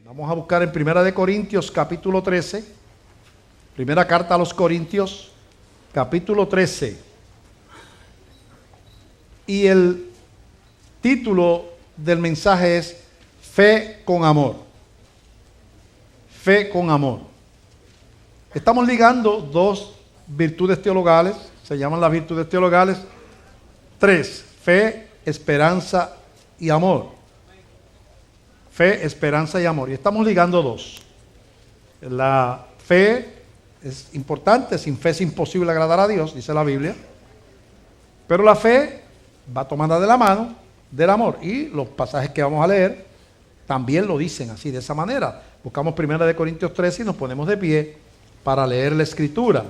Vamos a buscar en Primera de Corintios, capítulo 13. Primera carta a los Corintios, capítulo 13. Y el título del mensaje es Fe con amor. Fe con amor. Estamos ligando dos virtudes teologales, se llaman las virtudes teologales, tres: fe, esperanza y amor. Fe, esperanza y amor. Y estamos ligando dos. La fe es importante, sin fe es imposible agradar a Dios, dice la Biblia. Pero la fe va tomada de la mano del amor. Y los pasajes que vamos a leer también lo dicen así, de esa manera. Buscamos 1 Corintios 13 y nos ponemos de pie para leer la Escritura.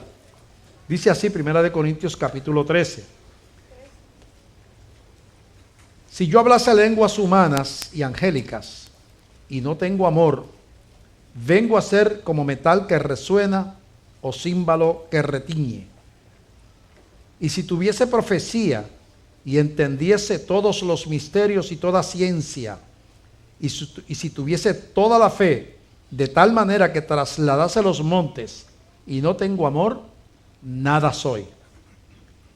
Dice así 1 Corintios capítulo 13. Si yo hablase lenguas humanas y angélicas y no tengo amor, vengo a ser como metal que resuena o címbalo que retiñe. Y si tuviese profecía y entendiese todos los misterios y toda ciencia, y si tuviese toda la fe, de tal manera que trasladase los montes, y no tengo amor, nada soy.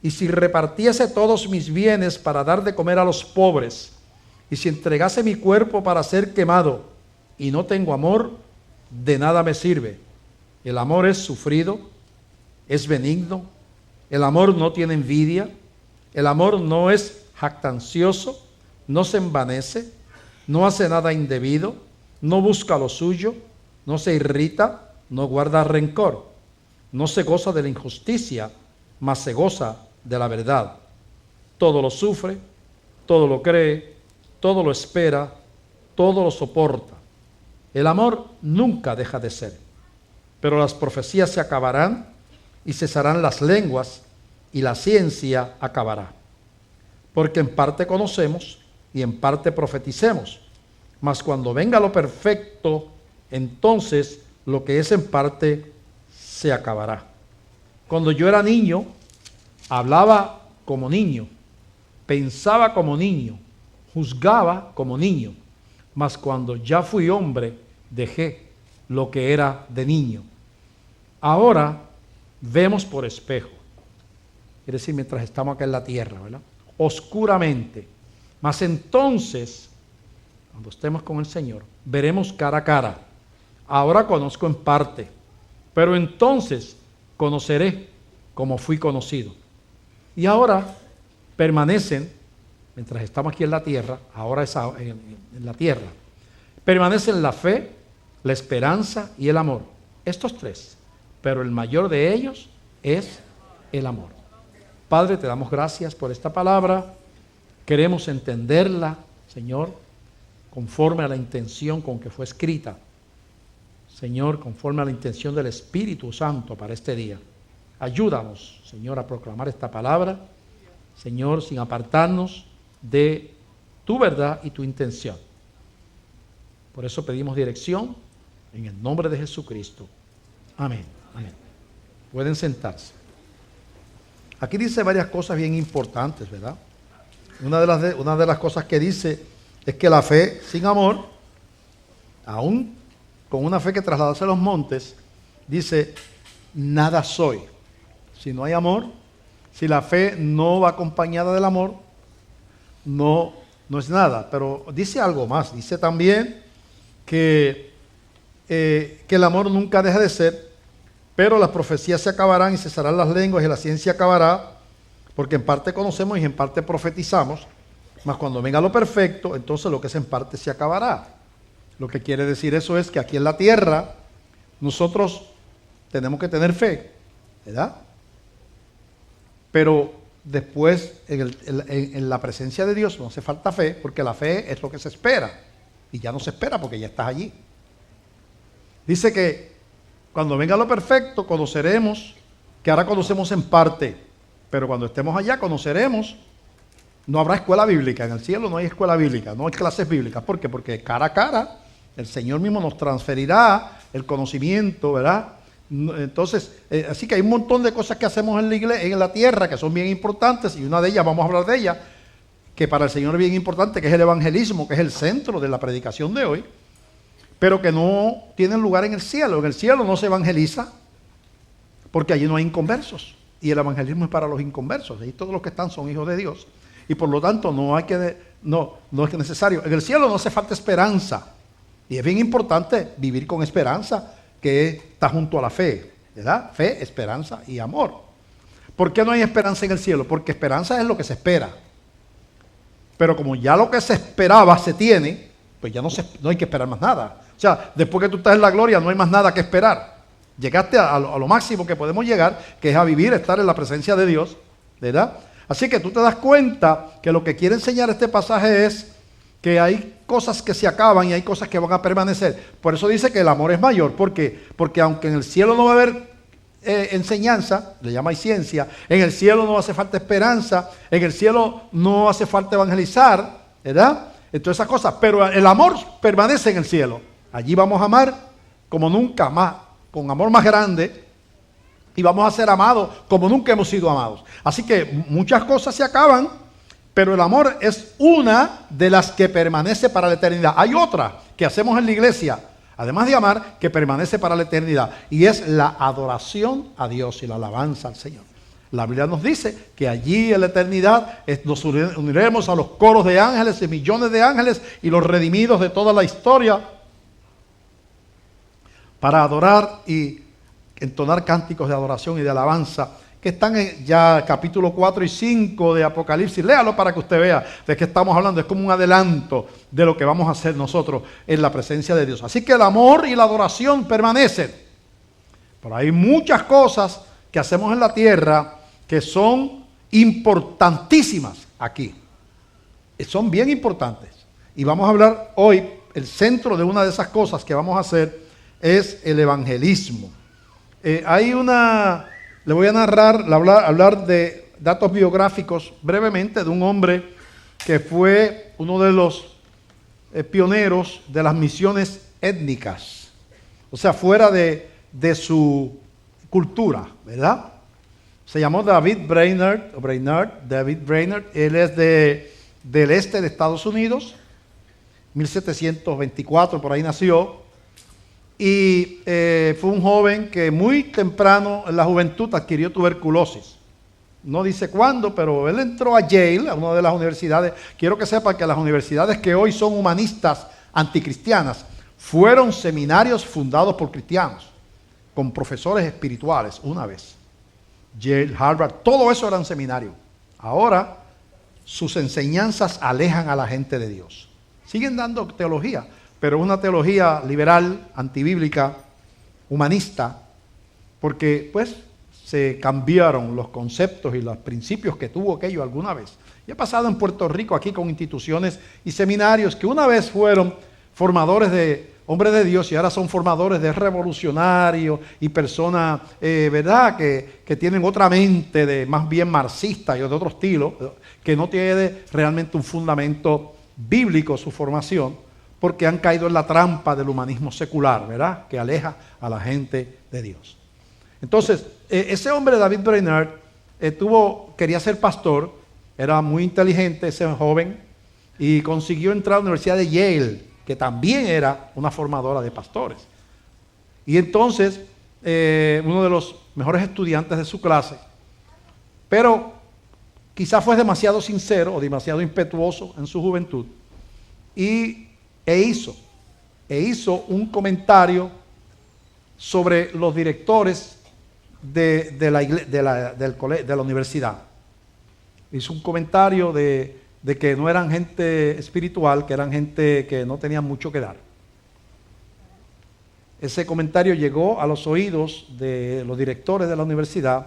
Y si repartiese todos mis bienes para dar de comer a los pobres, y si entregase mi cuerpo para ser quemado, y no tengo amor, de nada me sirve. El amor es sufrido, es benigno, el amor no tiene envidia, el amor no es jactancioso, no se envanece, no hace nada indebido, no busca lo suyo, no se irrita, no guarda rencor, no se goza de la injusticia, mas se goza de la verdad. Todo lo sufre, todo lo cree, todo lo espera, todo lo soporta. El amor nunca deja de ser, pero las profecías se acabarán y cesarán las lenguas y la ciencia acabará. Porque en parte conocemos y en parte profeticemos, mas cuando venga lo perfecto, entonces lo que es en parte se acabará. Cuando yo era niño, hablaba como niño, pensaba como niño, juzgaba como niño, mas cuando ya fui hombre, dejé lo que era de niño. Ahora vemos por espejo, quiere decir mientras estamos acá en la tierra, ¿verdad? Oscuramente, mas entonces, cuando estemos con el Señor, veremos cara a cara. Ahora conozco en parte, pero entonces conoceré como fui conocido. Y ahora permanecen, mientras estamos aquí en la tierra, ahora es en la tierra, permanecen la fe, la esperanza y el amor. Estos tres, pero el mayor de ellos es el amor. Padre, te damos gracias por esta palabra. Queremos entenderla, Señor, conforme a la intención con que fue escrita. Señor, conforme a la intención del Espíritu Santo para este día. Ayúdanos, Señor, a proclamar esta palabra, Señor, sin apartarnos de tu verdad y tu intención. Por eso pedimos dirección en el nombre de Jesucristo. Amén. Amén. Pueden sentarse. Aquí dice varias cosas bien importantes, ¿verdad? Una de las cosas que dice es que la fe sin amor, aún con una fe que trasladase los montes, dice, nada soy. Si no hay amor, si la fe no va acompañada del amor, no es nada. Pero dice algo más, dice también que el amor nunca deja de ser, pero las profecías se acabarán y cesarán las lenguas y la ciencia acabará, porque en parte conocemos y en parte profetizamos, mas cuando venga lo perfecto, entonces lo que es en parte se acabará. Lo que quiere decir eso es que aquí en la tierra nosotros tenemos que tener fe, ¿verdad? Pero después en la presencia de Dios no hace falta fe, porque la fe es lo que se espera, y ya no se espera porque ya estás allí. Dice que cuando venga lo perfecto conoceremos, que ahora conocemos en parte, pero cuando estemos allá conoceremos. No habrá escuela bíblica, en el cielo no hay escuela bíblica, no hay clases bíblicas. ¿Por qué? Porque cara a cara el Señor mismo nos transferirá el conocimiento, ¿verdad? Entonces, así que hay un montón de cosas que hacemos en la iglesia, en la tierra, que son bien importantes, y una de ellas, vamos a hablar de ella, que para el Señor es bien importante, que es el evangelismo, que es el centro de la predicación de hoy. pero que no tienen lugar en el cielo. En el cielo no se evangeliza porque allí no hay inconversos. Y el evangelismo es para los inconversos. Ahí todos los que están son hijos de Dios. Y por lo tanto no es necesario. En el cielo no hace falta esperanza. Y es bien importante vivir con esperanza, que está junto a la fe, ¿verdad? Fe, esperanza y amor. ¿Por qué no hay esperanza en el cielo? Porque esperanza es lo que se espera. Pero como ya lo que se esperaba se tiene, pues ya no hay que esperar más nada. O sea, después que tú estás en la gloria no hay más nada que esperar. Llegaste a lo máximo que podemos llegar, que es a vivir, estar en la presencia de Dios, ¿verdad? Así que tú te das cuenta que lo que quiere enseñar este pasaje es que hay cosas que se acaban y hay cosas que van a permanecer. Por eso dice que el amor es mayor. ¿Por qué? Porque aunque en el cielo no va a haber enseñanza, le llama ciencia, en el cielo no hace falta esperanza, en el cielo no hace falta evangelizar, ¿verdad? Entonces esas cosas, pero el amor permanece en el cielo. Allí vamos a amar como nunca más, con amor más grande, y vamos a ser amados como nunca hemos sido amados. Así que muchas cosas se acaban, pero el amor es una de las que permanece para la eternidad. Hay otra que hacemos en la iglesia, además de amar, que permanece para la eternidad, y es la adoración a Dios y la alabanza al Señor. La Biblia nos dice que allí en la eternidad nos uniremos a los coros de ángeles y millones de ángeles y los redimidos de toda la historia para adorar y entonar cánticos de adoración y de alabanza que están en ya capítulo 4 y 5 de Apocalipsis. Léalo para que usted vea de qué estamos hablando. Es como un adelanto de lo que vamos a hacer nosotros en la presencia de Dios. Así que el amor y la adoración permanecen. Pero hay muchas cosas que hacemos en la tierra que son importantísimas aquí. Son bien importantes. Y vamos a hablar hoy, el centro de una de esas cosas que vamos a hacer es el evangelismo. Le voy a narrar, hablar de datos biográficos brevemente de un hombre que fue uno de los pioneros de las misiones étnicas, o sea, fuera de su cultura, ¿verdad? Se llamó David Brainerd, David Brainerd. Él es del este de Estados Unidos, 1724, por ahí nació. Y fue un joven que muy temprano en la juventud adquirió tuberculosis. No dice cuándo, pero él entró a Yale, a una de las universidades. Quiero que sepan que las universidades que hoy son humanistas anticristianas fueron seminarios fundados por cristianos, con profesores espirituales una vez. Yale, Harvard, todo eso eran seminarios. Ahora sus enseñanzas alejan a la gente de Dios. Siguen dando teología, pero es una teología liberal, antibíblica, humanista, porque pues se cambiaron los conceptos y los principios que tuvo aquello alguna vez. Y ha pasado en Puerto Rico aquí con instituciones y seminarios que una vez fueron formadores de hombres de Dios y ahora son formadores de revolucionarios y personas, ¿verdad?, que tienen otra mente de más bien marxista y de otro estilo, que no tiene realmente un fundamento bíblico su formación, porque han caído en la trampa del humanismo secular, ¿verdad?, que aleja a la gente de Dios. Entonces, ese hombre, David Brainerd, quería ser pastor, era muy inteligente ese joven, y consiguió entrar a la Universidad de Yale, que también era una formadora de pastores. Y entonces, uno de los mejores estudiantes de su clase, pero quizás fue demasiado sincero o demasiado impetuoso en su juventud, e hizo un comentario sobre los directores de la universidad. Hizo un comentario de que no eran gente espiritual, que eran gente que no tenían mucho que dar. Ese comentario llegó a los oídos de los directores de la universidad,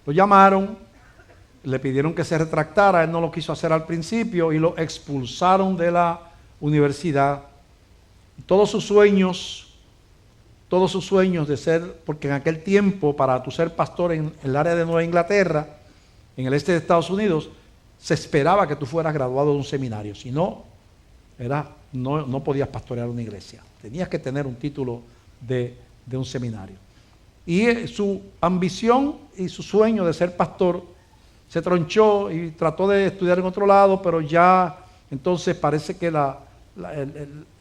lo llamaron, le pidieron que se retractara, él no lo quiso hacer al principio y lo expulsaron de la universidad. Todos sus sueños de ser, porque en aquel tiempo para tú ser pastor en el área de Nueva Inglaterra, en el este de Estados Unidos, se esperaba que tú fueras graduado de un seminario, si no, no podías pastorear una iglesia, tenías que tener un título de un seminario. Y su ambición y su sueño de ser pastor se tronchó y trató de estudiar en otro lado, pero ya entonces parece que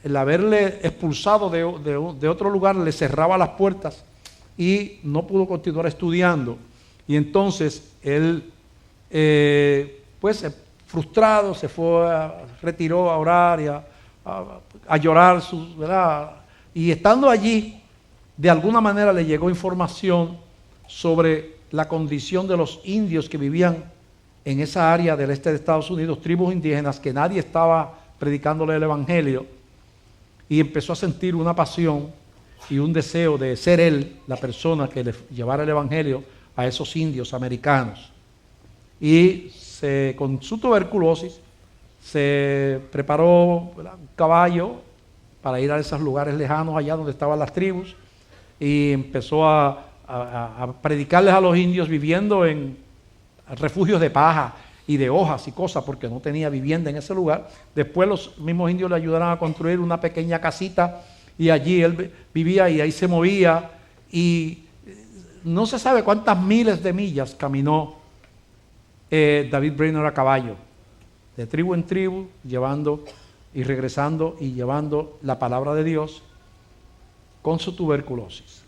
el haberle expulsado de otro lugar le cerraba las puertas y no pudo continuar estudiando. Y entonces él, pues frustrado, se fue, retiró a orar y a llorar, ¿verdad? Y estando allí, de alguna manera le llegó información sobre la condición de los indios que vivían en esa área del este de Estados Unidos, tribus indígenas, que nadie estaba predicándole el evangelio, y empezó a sentir una pasión y un deseo de ser él la persona que le llevara el evangelio a esos indios americanos. Y con su tuberculosis se preparó, ¿verdad?, un caballo para ir a esos lugares lejanos allá donde estaban las tribus, y empezó a predicarles a los indios viviendo en refugios de paja y de hojas y cosas, porque no tenía vivienda en ese lugar. Después los mismos indios le ayudaron a construir una pequeña casita y allí él vivía y ahí se movía, y no se sabe cuántas miles de millas caminó David Brainerd a caballo, de tribu en tribu, llevando y regresando y llevando la palabra de Dios con su tuberculosis.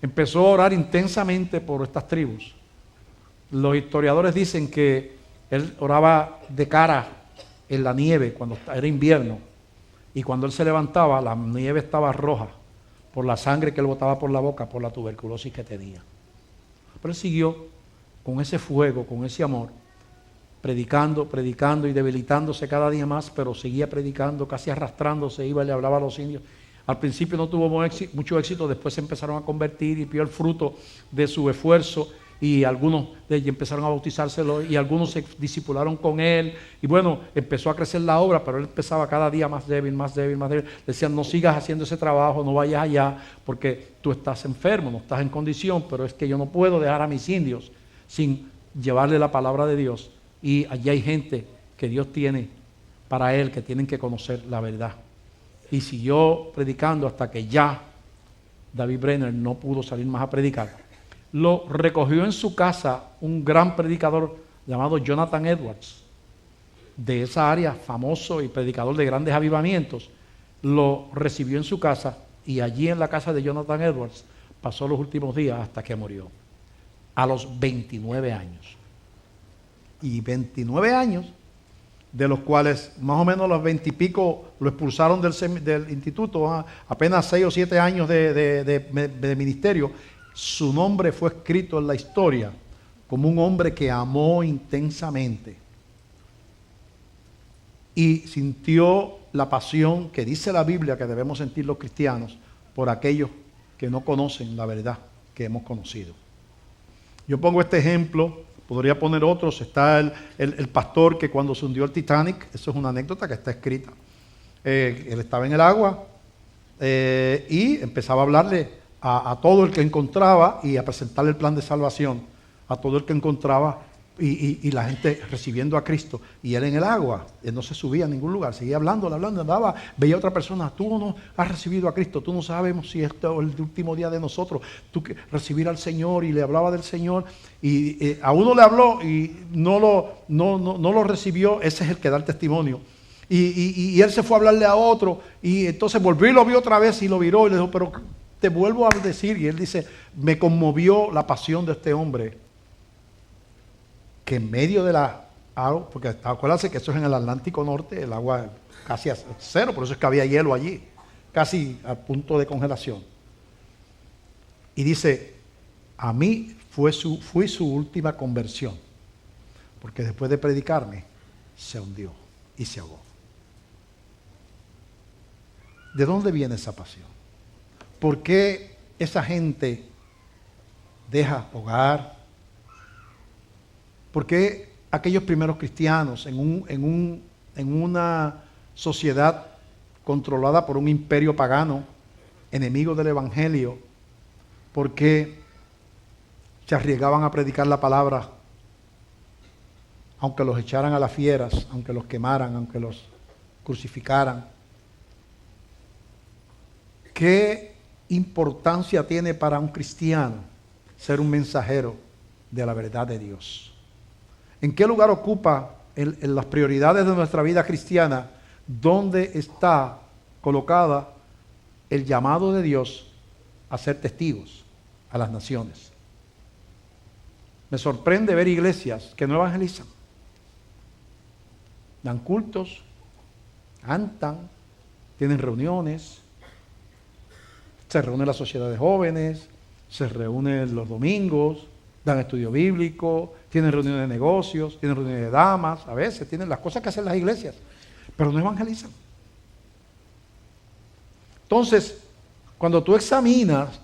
Empezó a orar intensamente por estas tribus. Los historiadores dicen que él oraba de cara en la nieve cuando era invierno, y cuando él se levantaba la nieve estaba roja por la sangre que él botaba por la boca por la tuberculosis que tenía. Pero él siguió con ese fuego, con ese amor, predicando y debilitándose cada día más, pero seguía predicando, casi arrastrándose, iba y le hablaba a los indios. Al principio no tuvo mucho éxito, después se empezaron a convertir y vio el fruto de su esfuerzo, y algunos de ellos empezaron a bautizárselo y algunos se discipularon con él, y bueno, empezó a crecer la obra, pero él empezaba cada día más débil, más débil, más débil. Le decían: no sigas haciendo ese trabajo, no vayas allá porque tú estás enfermo, no estás en condición. Pero es que yo no puedo dejar a mis indios sin llevarle la palabra de Dios, y allí hay gente que Dios tiene para él, que tienen que conocer la verdad. Y siguió predicando hasta que ya David Brainerd no pudo salir más a predicar. Lo recogió en su casa un gran predicador llamado Jonathan Edwards, de esa área, famoso y predicador de grandes avivamientos. Lo recibió en su casa, y allí en la casa de Jonathan Edwards pasó los últimos días hasta que murió, a los 29 años. Y 29 años, de los cuales más o menos los 20 y pico lo expulsaron del instituto, apenas 6 o 7 años de ministerio. Su nombre fue escrito en la historia como un hombre que amó intensamente y sintió la pasión que dice la Biblia que debemos sentir los cristianos por aquellos que no conocen la verdad que hemos conocido. Yo pongo este ejemplo, podría poner otros. Está el pastor que cuando se hundió el Titanic, eso es una anécdota que está escrita, él estaba en el agua y empezaba a hablarle a todo el que encontraba y a presentarle el plan de salvación a todo el que encontraba, y la gente recibiendo a Cristo, y él en el agua, él no se subía a ningún lugar, seguía hablando, andaba, veía a otra persona: tú no has recibido a Cristo, tú no sabemos si esto es el último día de nosotros, tú que recibir al Señor, y le hablaba del Señor, y a uno le habló y no lo recibió. Ese es el que da el testimonio. Y él se fue a hablarle a otro, y entonces volvió y lo vio otra vez y lo viró y le dijo: pero te vuelvo a decir. Y él dice: me conmovió la pasión de este hombre, que en medio de la agua, porque acuérdense que eso es en el Atlántico Norte, el agua casi a cero, por eso es que había hielo allí, casi al punto de congelación. Y dice: a mí fui su última conversión, porque después de predicarme se hundió y se ahogó. ¿De dónde viene esa pasión? ¿Por qué esa gente deja hogar? ¿Por qué aquellos primeros cristianos en una sociedad controlada por un imperio pagano, enemigo del evangelio, por qué se arriesgaban a predicar la palabra, aunque los echaran a las fieras, aunque los quemaran, aunque los crucificaran? ¿Qué importancia tiene para un cristiano ser un mensajero de la verdad de Dios? ¿En qué lugar ocupa en las prioridades de nuestra vida cristiana ¿dónde está colocada el llamado de Dios a ser testigos a las naciones? Me sorprende ver iglesias que no evangelizan. Dan cultos, cantan, tienen reuniones, se reúne la sociedad de jóvenes, se reúnen los domingos, dan estudio bíblico, tienen reuniones de negocios, tienen reuniones de damas, a veces tienen las cosas que hacen las iglesias, pero no evangelizan. Entonces, cuando tú examinas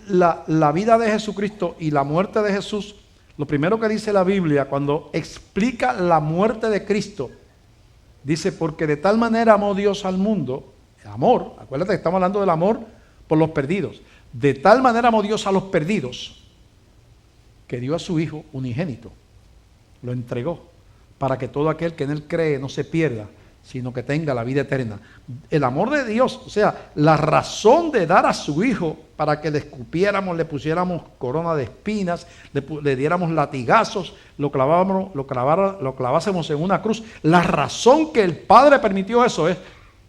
la vida de Jesucristo y la muerte de Jesús, lo primero que dice la Biblia cuando explica la muerte de Cristo, dice, porque de tal manera amó Dios al mundo, amor, acuérdate que estamos hablando del amor por los perdidos, de tal manera amó Dios a los perdidos, que dio a su Hijo unigénito, lo entregó, para que todo aquel que en Él cree no se pierda, sino que tenga la vida eterna. El amor de Dios, o sea, la razón de dar a su Hijo para que le escupiéramos, le pusiéramos corona de espinas, le diéramos latigazos, lo clavásemos en una cruz. La razón que el Padre permitió eso es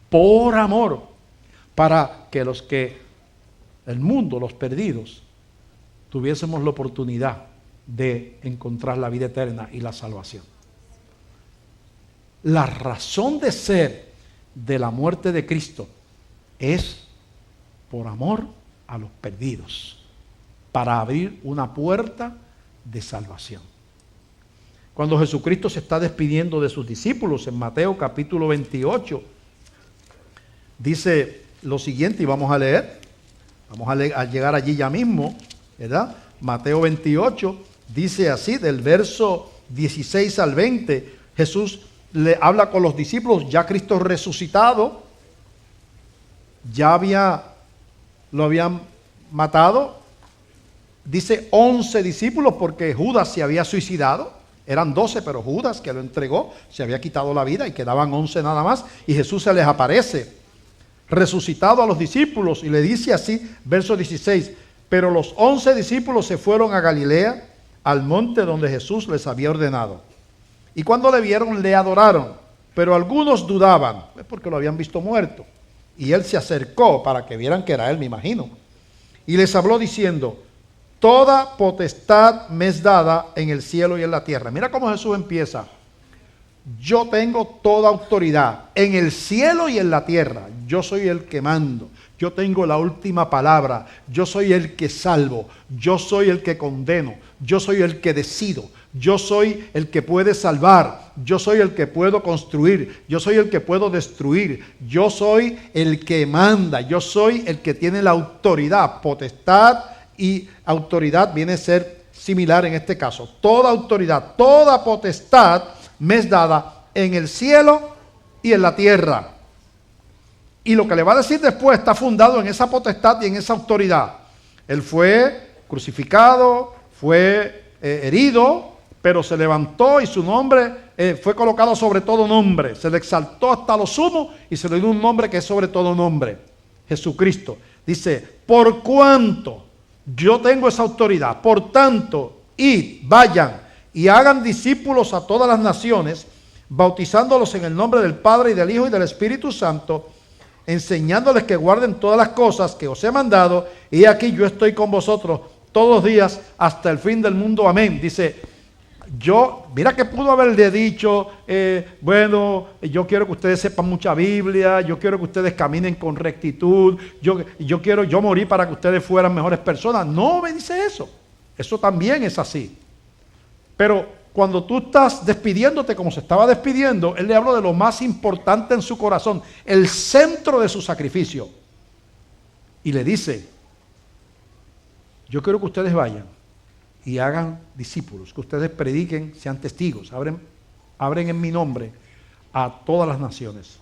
por amor, para que el mundo, los perdidos, tuviésemos la oportunidad de encontrar la vida eterna y la salvación. La razón de ser de la muerte de Cristo es por amor a los perdidos, para abrir una puerta de salvación. Cuando Jesucristo se está despidiendo de sus discípulos en Mateo capítulo 28, dice lo siguiente, y vamos a leer, a llegar allí ya mismo, ¿verdad? Mateo 28 dice así, del verso 16 al 20, Jesús le habla con los discípulos, ya Cristo resucitado, lo habían matado, dice 11 discípulos porque Judas se había suicidado, eran 12 pero Judas que lo entregó se había quitado la vida y quedaban 11 nada más, y Jesús se les aparece resucitado a los discípulos y le dice así, verso 16, pero los 11 discípulos se fueron a Galilea, al monte donde Jesús les había ordenado. Y cuando le vieron, le adoraron, pero algunos dudaban, porque lo habían visto muerto. Y él se acercó para que vieran que era él, me imagino. Y les habló diciendo, toda potestad me es dada en el cielo y en la tierra. Mira cómo Jesús empieza. Yo tengo toda autoridad en el cielo y en la tierra. Yo soy el que mando. Yo tengo la última palabra. Yo soy el que salvo. Yo soy el que condeno. Yo soy el que decido. Yo soy el que puede salvar. Yo soy el que puedo construir. Yo soy el que puedo destruir. Yo soy el que manda. Yo soy el que tiene la autoridad. Potestad y autoridad viene a ser similar en este caso. Toda autoridad, toda potestad me es dada en el cielo y en la tierra. Y lo que le va a decir después está fundado en esa potestad y en esa autoridad. Él fue crucificado, fue herido, pero se levantó y su nombre fue colocado sobre todo nombre. Se le exaltó hasta lo sumo y se le dio un nombre que es sobre todo nombre. Jesucristo. Dice, por cuanto yo tengo esa autoridad, por tanto, id, vayan y hagan discípulos a todas las naciones, bautizándolos en el nombre del Padre y del Hijo y del Espíritu Santo, enseñándoles que guarden todas las cosas que os he mandado, y aquí yo estoy con vosotros todos los días hasta el fin del mundo. Amén. Dice, mira que pudo haberle dicho, bueno, yo quiero que ustedes sepan mucha Biblia, yo quiero que ustedes caminen con rectitud, yo quiero morir para que ustedes fueran mejores personas. No me dice eso. Eso también es así. Pero cuando tú estás despidiéndote como se estaba despidiendo, él le habló de lo más importante en su corazón, el centro de su sacrificio. Y le dice, yo quiero que ustedes vayan y hagan discípulos, que ustedes prediquen, sean testigos, abren en mi nombre a todas las naciones.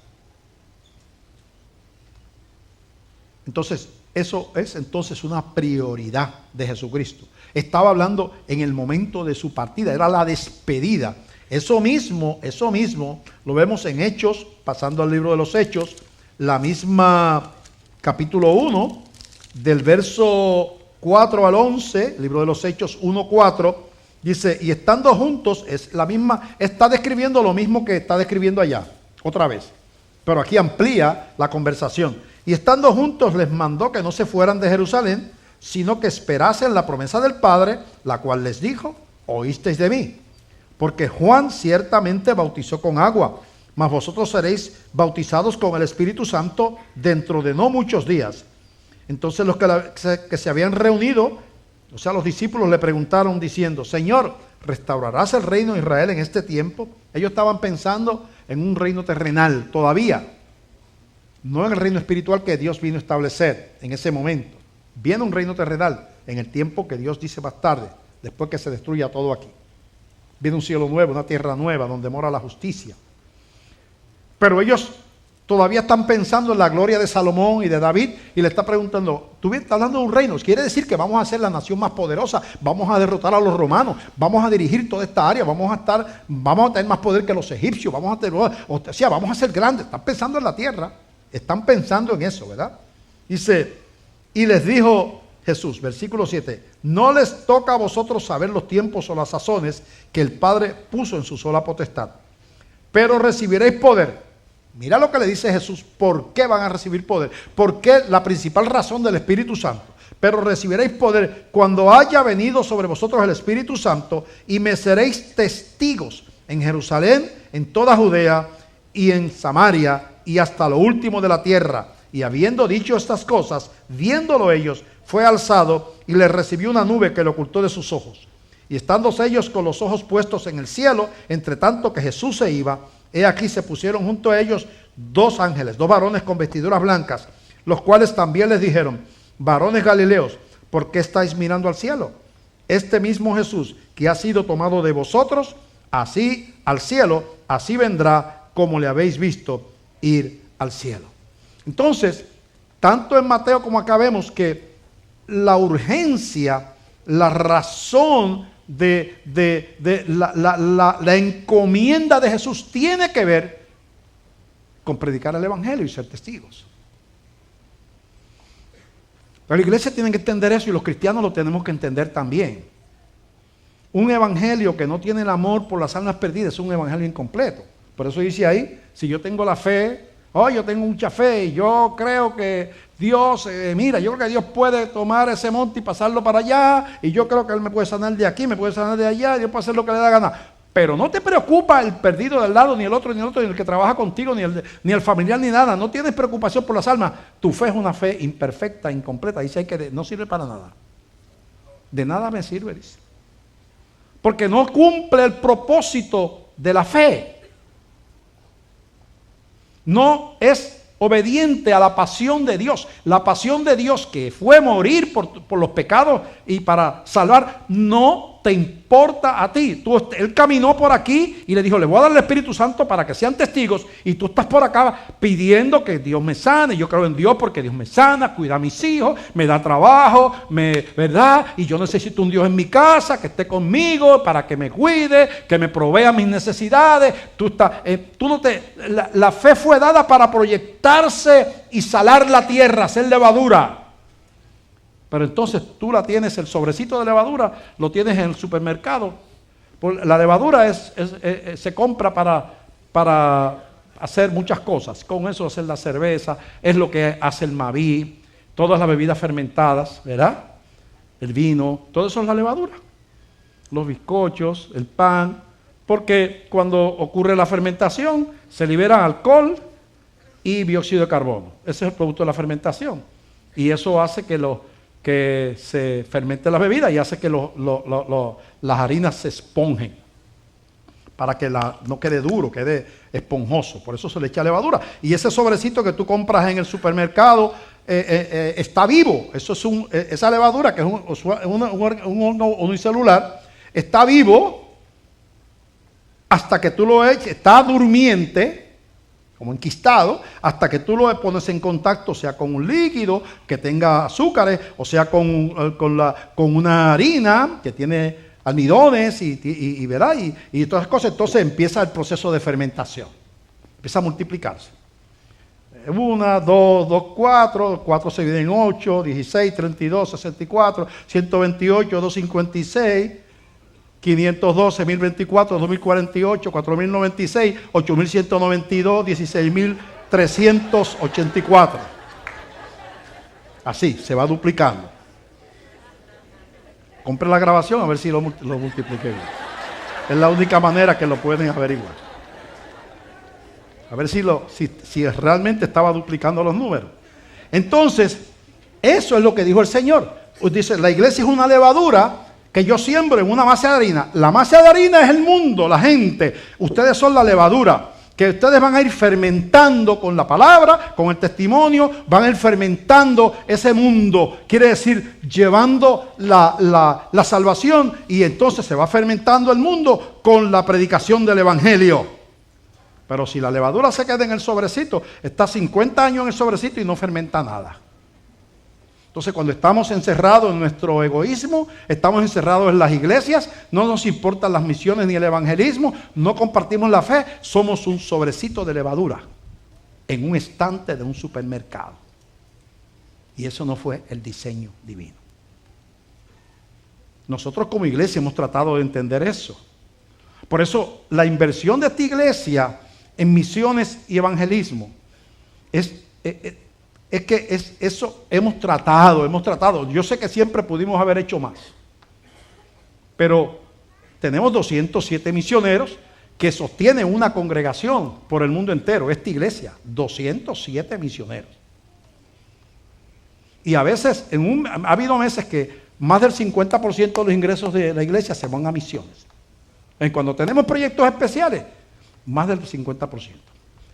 Entonces, eso es entonces una prioridad de Jesucristo. Estaba hablando en el momento de su partida, era la despedida. Eso mismo lo vemos en Hechos, pasando al libro de los Hechos, la misma capítulo 1, del verso 4 al 11, libro de los Hechos 1:4, dice, y estando juntos, es la misma, está describiendo lo mismo que está describiendo allá, otra vez. Pero aquí amplía la conversación. Y estando juntos les mandó que no se fueran de Jerusalén, sino que esperasen la promesa del Padre, la cual les dijo: oísteis de mí. Porque Juan ciertamente bautizó con agua, mas vosotros seréis bautizados con el Espíritu Santo dentro de no muchos días. Entonces los que se habían reunido, o sea, los discípulos, le preguntaron diciendo: Señor, ¿restaurarás el reino de Israel en este tiempo? Ellos estaban pensando en un reino terrenal todavía, no en el reino espiritual que Dios vino a establecer en ese momento. Viene un reino terrenal en el tiempo que Dios dice más tarde, después que se destruya todo aquí. Viene un cielo nuevo, una tierra nueva, donde mora la justicia. Pero ellos todavía están pensando en la gloria de Salomón y de David, y le está preguntando: tú estás hablando de un reino, quiere decir que vamos a ser la nación más poderosa, vamos a derrotar a los romanos, vamos a dirigir toda esta área, vamos a tener más poder que los egipcios, vamos a ser grandes. Están pensando en la tierra, están pensando en eso, ¿verdad? Dice: y les dijo Jesús, versículo 7, no les toca a vosotros saber los tiempos o las sazones que el Padre puso en su sola potestad, pero recibiréis poder. Mira lo que le dice Jesús: ¿por qué van a recibir poder? ¿Por qué? La principal razón del Espíritu Santo. Pero recibiréis poder cuando haya venido sobre vosotros el Espíritu Santo, y me seréis testigos en Jerusalén, en toda Judea y en Samaria y hasta lo último de la tierra. Y habiendo dicho estas cosas, viéndolo ellos, fue alzado y le recibió una nube que le ocultó de sus ojos. Y estando ellos con los ojos puestos en el cielo, entre tanto que Jesús se iba, he aquí se pusieron junto a ellos dos ángeles, dos varones con vestiduras blancas, los cuales también les dijeron: varones Galileos, ¿por qué estáis mirando al cielo? Este mismo Jesús que ha sido tomado de vosotros, así al cielo, así vendrá como le habéis visto ir al cielo. Entonces, tanto en Mateo como acá vemos que la urgencia, la razón de la encomienda de Jesús tiene que ver con predicar el Evangelio y ser testigos. La iglesia tiene que entender eso, y los cristianos lo tenemos que entender también. Un evangelio que no tiene el amor por las almas perdidas es un evangelio incompleto. Por eso dice ahí: si yo tengo la fe, yo tengo mucha fe y yo creo que Dios, yo creo que Dios puede tomar ese monte y pasarlo para allá, y yo creo que Él me puede sanar de aquí, me puede sanar de allá, y Dios puede hacer lo que le da gana. Pero no te preocupa el perdido del lado, ni el otro, ni el que trabaja contigo, ni el familiar, ni nada. No tienes preocupación por las almas. Tu fe es una fe imperfecta, incompleta. Dice que no sirve para nada. De nada me sirve, dice. Porque no cumple el propósito de la fe. No es obediente a la pasión de Dios. La pasión de Dios, que fue morir por los pecados y para salvar, no te importa a ti. Él caminó por aquí y le dijo: le voy a dar el Espíritu Santo para que sean testigos, y tú estás por acá pidiendo que Dios me sane. Yo creo en Dios porque Dios me sana, cuida a mis hijos, me da trabajo, ¿verdad? Y yo necesito un Dios en mi casa que esté conmigo para que me cuide, que me provea mis necesidades. La fe fue dada para proyectarse y salar la tierra, hacer levadura. Pero entonces tú la tienes, el sobrecito de levadura lo tienes en el supermercado. La levadura se compra para hacer muchas cosas. Con eso hacer la cerveza, es lo que hace el Maví, todas las bebidas fermentadas, ¿verdad? El vino, todo eso es la levadura. Los bizcochos, el pan, porque cuando ocurre la fermentación se libera alcohol y dióxido de carbono. Ese es el producto de la fermentación. Y eso hace que se fermente la bebida y hace que las harinas se esponjen, para que no quede duro, quede esponjoso. Por eso se le echa levadura. Y ese sobrecito que tú compras en el supermercado está vivo. Esa levadura, que es un horno unicelular, está vivo hasta que tú lo eches. Está durmiente, como enquistado, hasta que tú lo pones en contacto, sea con un líquido que tenga azúcares, o sea con una harina que tiene almidones ¿verdad? Y todas esas cosas. Entonces empieza el proceso de fermentación, empieza a multiplicarse. 1, 2, 2, 4, 4 se divide en 8, 16, 32, 64, 128, 256, 512, 1024, 2048, 4096, 8192, 16.000, 384. Así, se va duplicando. Compre la grabación a ver si lo multipliqué bien. Es la única manera que lo pueden averiguar. A ver si realmente estaba duplicando los números. Entonces, eso es lo que dijo el Señor. Dice, la iglesia es una levadura que yo siembro en una masa de harina. La masa de harina es el mundo, la gente. Ustedes son la levadura, que ustedes van a ir fermentando con la palabra, con el testimonio, van a ir fermentando ese mundo. Quiere decir, llevando la salvación, y entonces se va fermentando el mundo con la predicación del evangelio. Pero si la levadura se queda en el sobrecito, está 50 años en el sobrecito y no fermenta nada. Entonces, cuando estamos encerrados en nuestro egoísmo, estamos encerrados en las iglesias, no nos importan las misiones ni el evangelismo, no compartimos la fe, somos un sobrecito de levadura en un estante de un supermercado. Y eso no fue el diseño divino. Nosotros como iglesia hemos tratado de entender eso. Por eso, la inversión de esta iglesia en misiones y evangelismo es eso hemos tratado. Yo sé que siempre pudimos haber hecho más. Pero tenemos 207 misioneros que sostienen una congregación por el mundo entero. Esta iglesia, 207 misioneros. Y a veces, ha habido meses que más del 50% de los ingresos de la iglesia se van a misiones. Cuando tenemos proyectos especiales, más del 50%.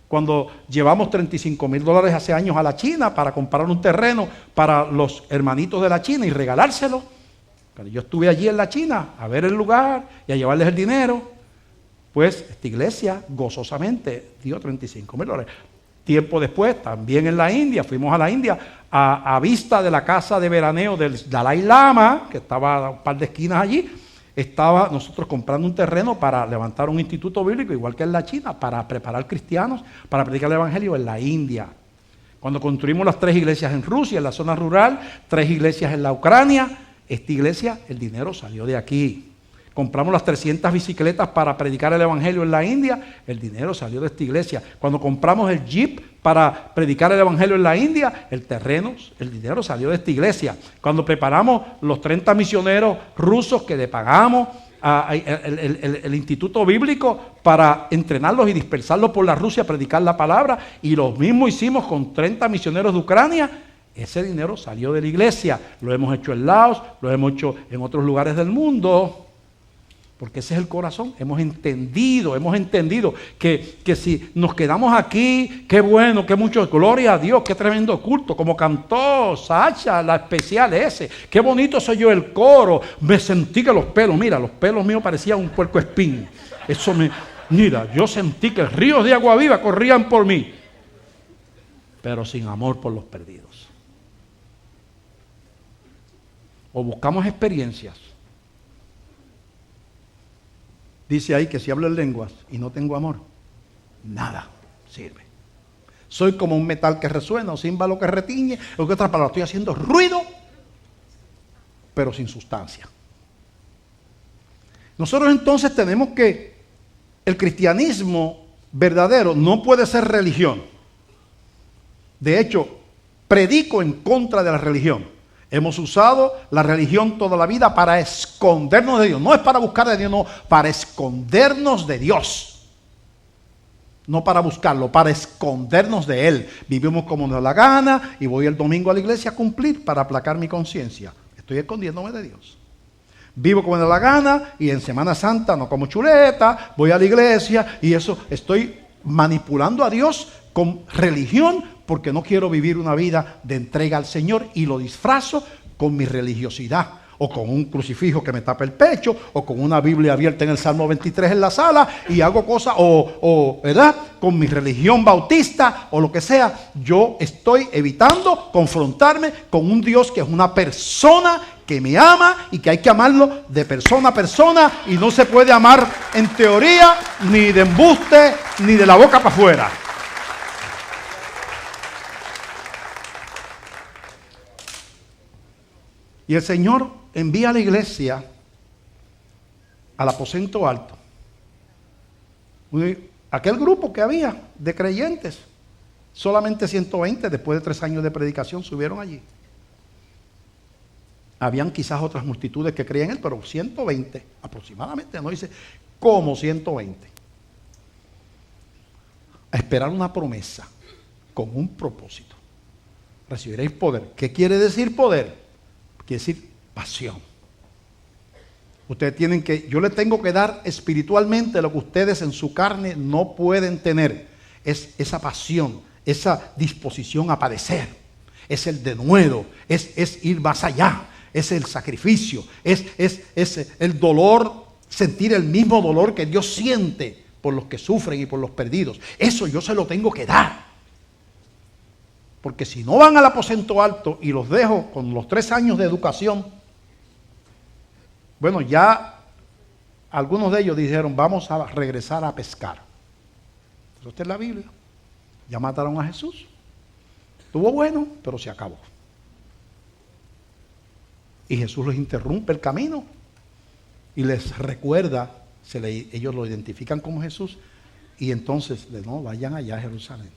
Cuando llevamos $35,000 hace años a la China para comprar un terreno para los hermanitos de la China y regalárselo. Pero yo estuve allí en la China a ver el lugar y a llevarles el dinero. Pues esta iglesia gozosamente dio $35,000. Tiempo después, también en la India, fuimos a la India a vista de la casa de veraneo del Dalai Lama, que estaba a un par de esquinas allí. Estaba nosotros comprando un terreno para levantar un instituto bíblico, igual que en la China, para preparar cristianos, para predicar el evangelio en la India. Cuando construimos las 3 iglesias en Rusia, en la zona rural, 3 iglesias en la Ucrania, esta iglesia, el dinero salió de aquí. Compramos las 300 bicicletas para predicar el evangelio en la India, el dinero salió de esta iglesia. Cuando compramos el jeep para predicar el evangelio en la India, el dinero salió de esta iglesia. Cuando preparamos los 30 misioneros rusos que le pagamos el instituto bíblico para entrenarlos y dispersarlos por la Rusia a predicar la palabra, y lo mismo hicimos con 30 misioneros de Ucrania, ese dinero salió de la iglesia. Lo hemos hecho en Laos, lo hemos hecho en otros lugares del mundo. Porque ese es el corazón. Hemos entendido que si nos quedamos aquí, qué bueno, qué mucho, gloria a Dios, qué tremendo culto, como cantó Sacha, la especial ese, qué bonito soy yo el coro, me sentí que los pelos míos parecían un puercoespín. Yo sentí que ríos de agua viva corrían por mí, pero sin amor por los perdidos. O buscamos experiencias. Dice ahí que si hablo en lenguas y no tengo amor, nada sirve. Soy como un metal que resuena o címbalo que retiñe, o que otra palabra, estoy haciendo ruido, pero sin sustancia. Nosotros entonces tenemos que el cristianismo verdadero no puede ser religión. De hecho, predico en contra de la religión. Hemos usado la religión toda la vida para escondernos de Dios. No es para buscar de Dios, no, para escondernos de Dios. No para buscarlo, para escondernos de Él. Vivimos como nos da la gana y voy el domingo a la iglesia a cumplir para aplacar mi conciencia. Estoy escondiéndome de Dios. Vivo como me da la gana y en Semana Santa no como chuleta, voy a la iglesia y eso, estoy manipulando a Dios con religión, porque no quiero vivir una vida de entrega al Señor y lo disfrazo con mi religiosidad, o con un crucifijo que me tapa el pecho, o con una Biblia abierta en el Salmo 23 en la sala, y hago cosas, ¿verdad? Con mi religión bautista, o lo que sea. Yo estoy evitando confrontarme con un Dios que es una persona que me ama y que hay que amarlo de persona a persona, y no se puede amar en teoría, ni de embuste, ni de la boca para afuera. Y el Señor envía a la iglesia al aposento alto. Aquel grupo que había de creyentes Solamente 120 después de 3 años de predicación subieron allí. Habían quizás otras multitudes que creían en él, pero 120 aproximadamente, no dice como 120. A esperar una promesa con un propósito. Recibiréis poder. ¿Qué quiere decir poder? Quiere decir pasión. Ustedes tienen que, yo les tengo que dar espiritualmente lo que ustedes en su carne no pueden tener. Es esa pasión, esa disposición a padecer. Es el denuedo, es ir más allá, es el sacrificio, es el dolor, sentir el mismo dolor que Dios siente por los que sufren y por los perdidos. Eso yo se lo tengo que dar. Porque si no van al aposento alto y los dejo con los 3 años de educación, bueno, ya algunos de ellos dijeron, vamos a regresar a pescar. Eso está en la Biblia. Ya mataron a Jesús. Estuvo bueno, pero se acabó. Y Jesús les interrumpe el camino y les recuerda, ellos lo identifican como Jesús, y entonces, no, vayan allá a Jerusalén.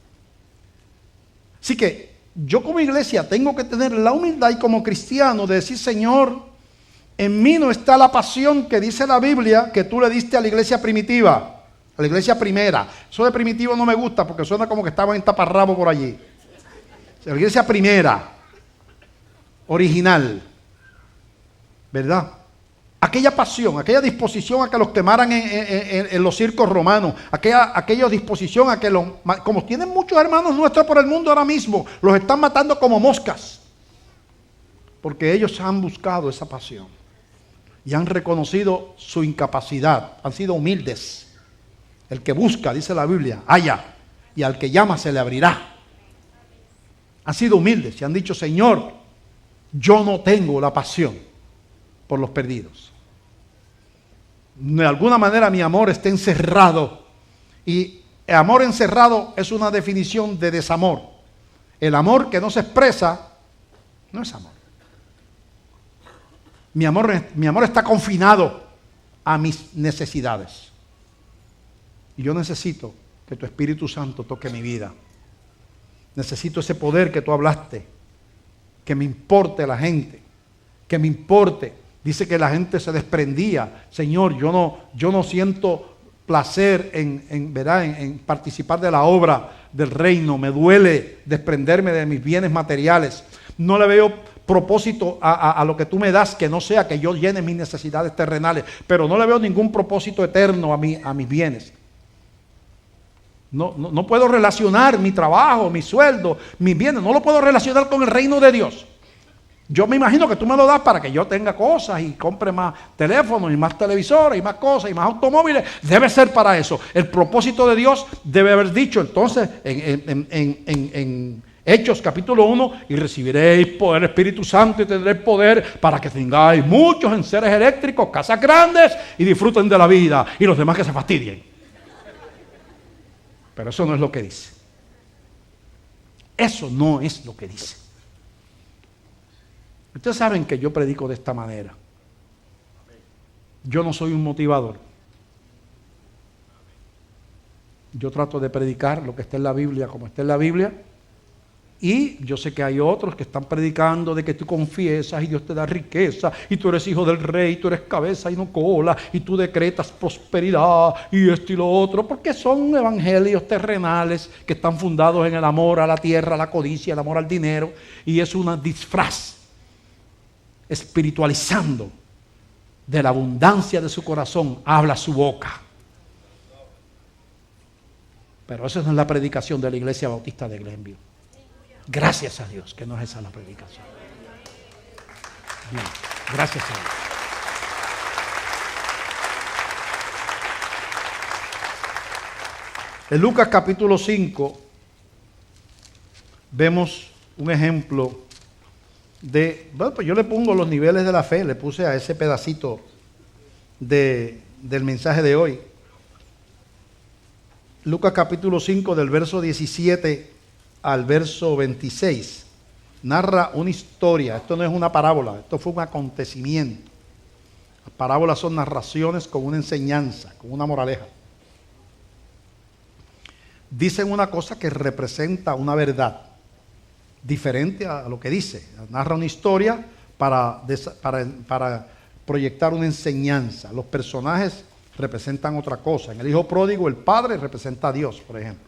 Así que yo como iglesia tengo que tener la humildad y como cristiano de decir, Señor, en mí no está la pasión que dice la Biblia que tú le diste a la iglesia primitiva, a la iglesia primera. Eso de primitivo no me gusta porque suena como que estaban en taparrabo por allí. La iglesia primera, original, ¿verdad? Aquella pasión, aquella disposición a que los quemaran en los circos romanos, aquella disposición a que como tienen muchos hermanos nuestros por el mundo ahora mismo, los están matando como moscas, porque ellos han buscado esa pasión y han reconocido su incapacidad, han sido humildes. El que busca, dice la Biblia, halla, y al que llama se le abrirá. Han sido humildes y han dicho, Señor, yo no tengo la pasión por los perdidos. De alguna manera mi amor está encerrado, y el amor encerrado es una definición de desamor. El amor que no se expresa no es amor. Mi amor está confinado a mis necesidades. Y yo necesito que tu Espíritu Santo toque mi vida. Necesito ese poder que tú hablaste, que me importe la gente, que me importe. Dice que la gente se desprendía. Señor, yo no siento placer en participar de la obra del reino. Me duele desprenderme de mis bienes materiales. No le veo propósito a lo que tú me das, que no sea que yo llene mis necesidades terrenales, pero no le veo ningún propósito eterno a mis bienes. No puedo relacionar mi trabajo, mi sueldo, mis bienes, no lo puedo relacionar con el reino de Dios. Yo me imagino que tú me lo das para que yo tenga cosas y compre más teléfonos y más televisores y más cosas y más automóviles. Debe ser para eso. El propósito de Dios debe haber dicho entonces en Hechos capítulo 1, y recibiréis poder, Espíritu Santo, y tendréis poder para que tengáis muchos enseres eléctricos, casas grandes, y disfruten de la vida, y los demás que se fastidien. Pero eso no es lo que dice. Eso no es lo que dice. Ustedes saben que yo predico de esta manera. Yo no soy un motivador. Yo trato de predicar lo que está en la Biblia como está en la Biblia. Y yo sé que hay otros que están predicando de que tú confiesas y Dios te da riqueza y tú eres hijo del rey, tú eres cabeza y no cola y tú decretas prosperidad y esto y lo otro, porque son evangelios terrenales que están fundados en el amor a la tierra, a la codicia, el amor al dinero, y es una disfraz espiritualizando. De la abundancia de su corazón habla su boca. Pero esa no es la predicación de la Iglesia Bautista de Glenview. Gracias a Dios que no es esa la predicación. Bien, gracias a Dios. En Lucas capítulo 5 vemos un ejemplo de, bueno, pues yo le pongo los niveles de la fe, le puse a ese pedacito del mensaje de hoy. Lucas capítulo 5 del verso 17 al verso 26, narra una historia. Esto no es una parábola, esto fue un acontecimiento. Las parábolas son narraciones con una enseñanza, con una moraleja. dicen una cosa que representa una verdad diferente a lo que dice. Narra una historia para proyectar una enseñanza. Los personajes representan otra cosa. En el hijo pródigo, el padre representa a Dios, por ejemplo,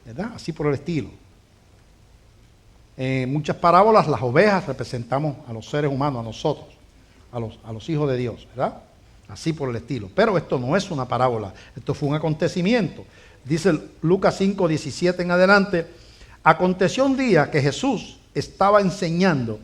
¿verdad? Así por el estilo. En muchas parábolas, las ovejas representamos a los seres humanos, a nosotros, a los hijos de Dios, ¿verdad? Así por el estilo. Pero esto no es una parábola, esto fue un acontecimiento. Dice Lucas 5:17 en adelante: aconteció un día que Jesús estaba enseñando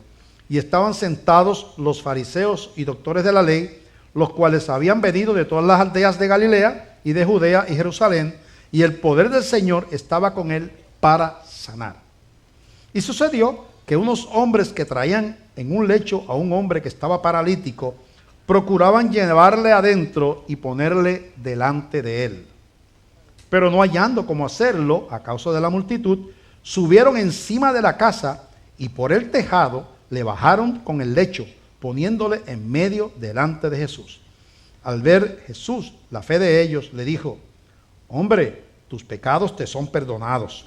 y estaban sentados los fariseos y doctores de la ley, los cuales habían venido de todas las aldeas de Galilea y de Judea y Jerusalén, y el poder del Señor estaba con él para sanar. Y sucedió que unos hombres que traían en un lecho a un hombre que estaba paralítico, procuraban llevarle adentro y ponerle delante de él. Pero no hallando cómo hacerlo a causa de la multitud, subieron encima de la casa y por el tejado le bajaron con el lecho, poniéndole en medio delante de Jesús. Al ver Jesús la fe de ellos, le dijo: hombre, tus pecados te son perdonados.